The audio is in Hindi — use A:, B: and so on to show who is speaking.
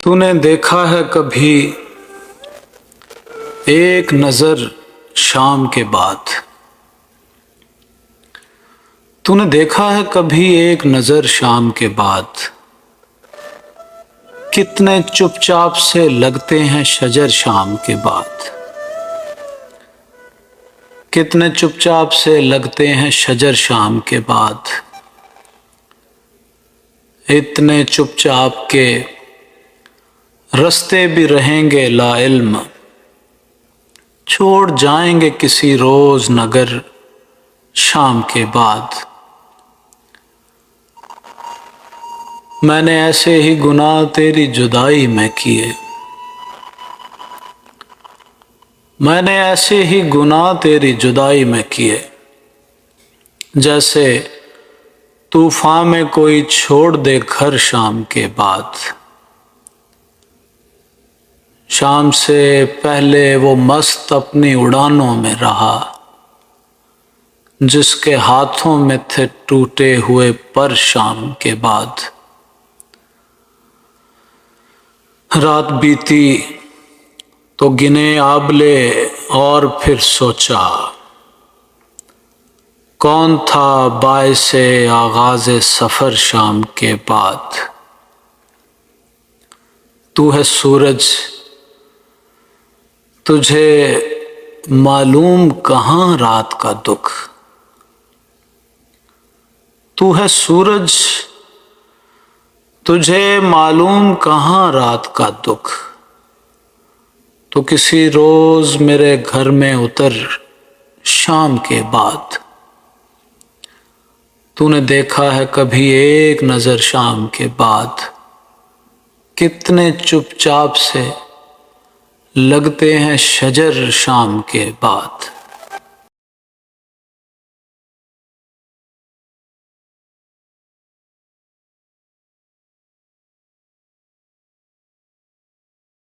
A: तूने देखा है कभी एक नजर शाम के बाद। तूने देखा है कभी एक नजर शाम के बाद। कितने चुपचाप से लगते हैं शजर शाम के बाद। कितने चुपचाप से लगते हैं शजर शाम के बाद। इतने चुपचाप के रास्ते भी रहेंगे लाइल्म। छोड़ जाएंगे किसी रोज नगर शाम के बाद। मैंने ऐसे ही गुनाह तेरी जुदाई में किए। मैंने ऐसे ही गुनाह तेरी जुदाई में किए। जैसे तूफान में कोई छोड़ दे घर शाम के बाद। शाम से पहले वो मस्त अपनी उड़ानों में रहा, जिसके हाथों में थे टूटे हुए पर शाम के बाद। रात बीती तो गिने आबले और फिर सोचा, कौन था बाइसे आगाज़े सफ़र शाम के बाद। तू है सूरज, तुझे मालूम कहाँ रात का दुख। तू है सूरज, तुझे मालूम कहाँ रात का दुख। तो किसी रोज मेरे घर में उतर शाम के बाद। तूने देखा है कभी एक नजर शाम के बाद। कितने चुपचाप से लगते हैं शजर शाम के बाद।